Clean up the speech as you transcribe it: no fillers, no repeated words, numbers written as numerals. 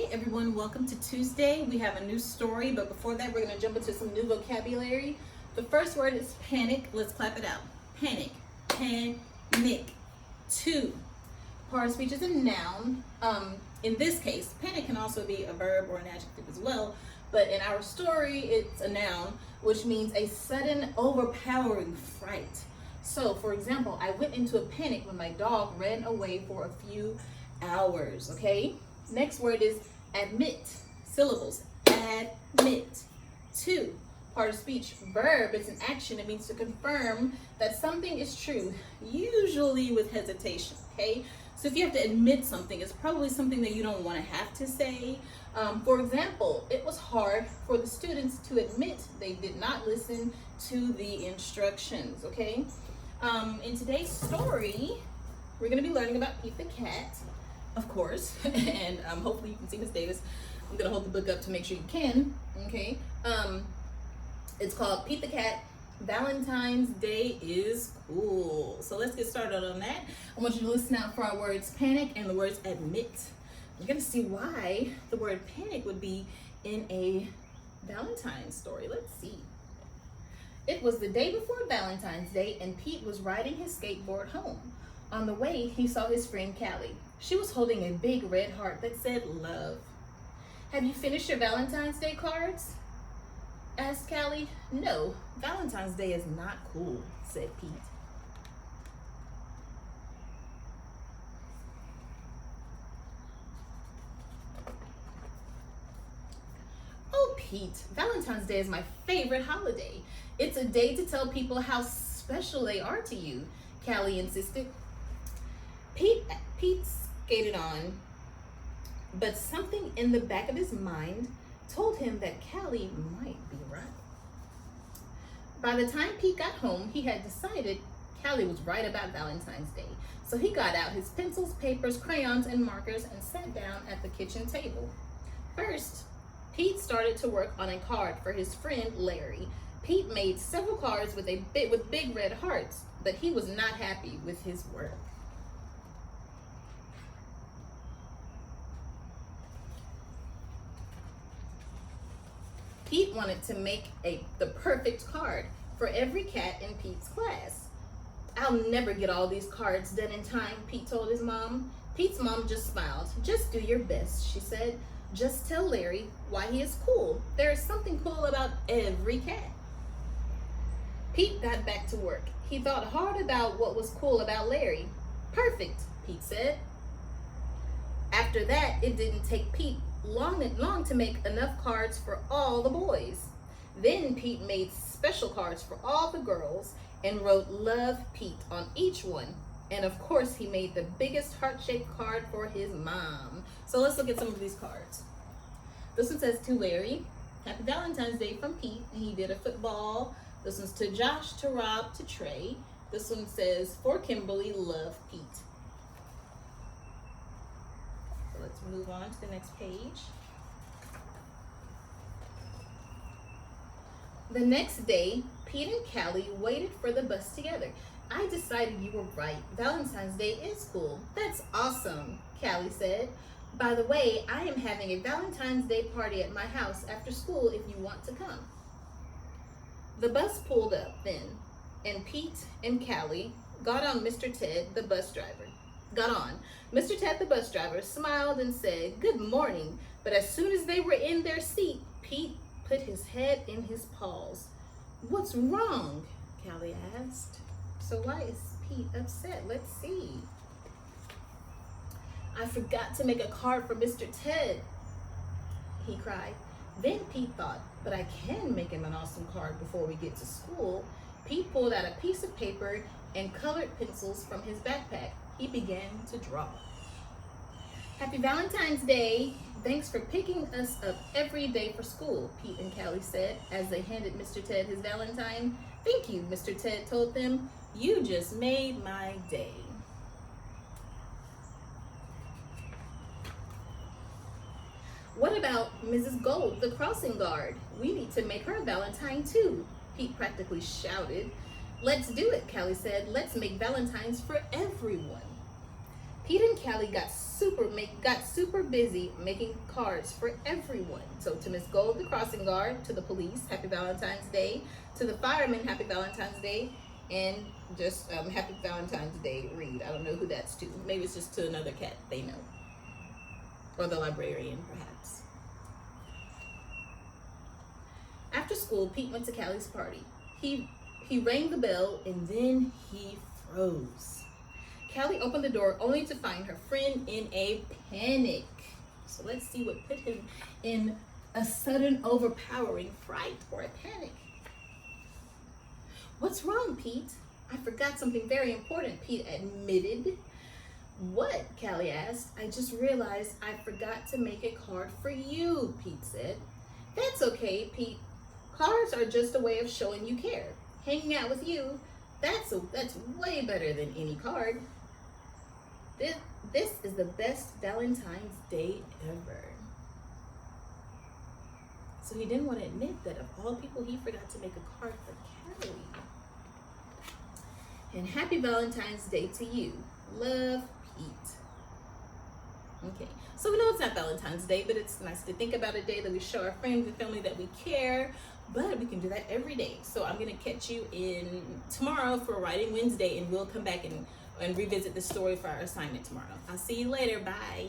Everyone, welcome to Tuesday. We have a new story, but before that we're going to jump into some new vocabulary. The first word is panic. Let's clap it out. Panic. Panic. 2. Part of speech is a noun. In this case, panic can also be a verb or an adjective as well, but in our story it's a noun, which means a sudden overpowering fright. So, for example, I went into a panic when my dog ran away for a few hours, okay? Next word is admit. Syllables. Admit. 2. Part of speech. Verb. It's an action. It means to confirm that something is true, usually with hesitation, okay? So if you have to admit something, it's probably something that you don't want to have to say. For example, it was hard for the students to admit they did not listen to the instructions, okay? In today's story, we're going to be learning about Pete the cat, of course, and hopefully you can see Miss Davis. I'm going to hold the book up to make sure you can, okay? It's called Pete the Cat, Valentine's Day is Cool. So let's get started on that. I want you to listen out for our words panic and the words admit. You're going to see why the word panic would be in a Valentine's story. Let's see. It was the day before Valentine's Day, and Pete was riding his skateboard home. On the way, he saw his friend Callie. She was holding a big red heart that said love. "Have you finished your Valentine's Day cards?" asked Callie. "No, Valentine's Day is not cool," said Pete. "Oh, Pete, Valentine's Day is my favorite holiday. It's a day to tell people how special they are to you," Callie insisted. Pete skated on, but something in the back of his mind told him that Callie might be right. By the time Pete got home, he had decided Callie was right about Valentine's Day. So he got out his pencils, papers, crayons, and markers and sat down at the kitchen table. First, Pete started to work on a card for his friend Larry. Pete made several cards with big red hearts, but he was not happy with his work. Pete wanted to make the perfect card for every cat in Pete's class. "I'll never get all these cards done in time," Pete told his mom. Pete's mom just smiled. "Just do your best," she said. "Just tell Larry why he is cool. There is something cool about every cat." Pete got back to work. He thought hard about what was cool about Larry. "Perfect," Pete said. After that, it didn't take Pete long to make enough cards for all the boys. Then Pete made special cards for all the girls and wrote "Love Pete" on each one. And of course, he made the biggest heart-shaped card for his mom. So let's look at some of these cards. This one says, "To Larry, Happy Valentine's Day from Pete," and he did a football. This one's "To Josh, to Rob, to Trey." This one says, "For Kimberly, love Pete." So let's move on to the next page. The next day, Pete and Callie waited for the bus together. "I decided you were right. Valentine's Day is cool." "That's awesome," Callie said. "By the way, I am having a Valentine's Day party at my house after school if you want to come." The bus pulled up then, and Pete and Callie got on. Mr. Ted, the bus driver, smiled and said, "Good morning." But as soon as they were in their seat, Pete put his head in his paws. "What's wrong?" Callie asked. So why is Pete upset? Let's see. "I forgot to make a card for Mr. Ted," he cried. Then Pete thought, "But I can make him an awesome card before we get to school." Pete pulled out a piece of paper and colored pencils from his backpack. He began to draw. "Happy Valentine's Day. Thanks for picking us up every day for school," Pete and Callie said as they handed Mr. Ted his Valentine. "Thank you," Mr. Ted told them. "You just made my day." "What about Mrs. Gold, the crossing guard? We need to make her a Valentine too," Pete practically shouted. "Let's do it," Callie said. "Let's make Valentines for everyone." Pete and Callie got got super busy making cards for everyone. So to Miss Gold, the crossing guard, to the police, Happy Valentine's Day, to the firemen, Happy Valentine's Day, and just Happy Valentine's Day, Reed. I don't know who that's to. Maybe it's just to another cat they know, or the librarian, perhaps. After school, Pete went to Callie's party. He rang the bell and then he froze. Callie opened the door only to find her friend in a panic. So let's see what put him in a sudden overpowering fright or a panic. What's wrong, Pete? I forgot something very important, Pete admitted. What? Callie asked. I just realized I forgot to make a card for you, Pete said. That's okay, Pete. Cards are just a way of showing you care. Hanging out with you, that's way better than any card. This is the best Valentine's Day ever. So he didn't want to admit that of all people, he forgot to make a card for Callie. And happy Valentine's Day to you. Love, Pete. Okay, so we know it's not Valentine's Day, but it's nice to think about a day that we show our friends and family that we care, but we can do that every day. So I'm gonna catch you in tomorrow for Writing Wednesday, and we'll come back and revisit the story for our assignment tomorrow. I'll see you later, bye.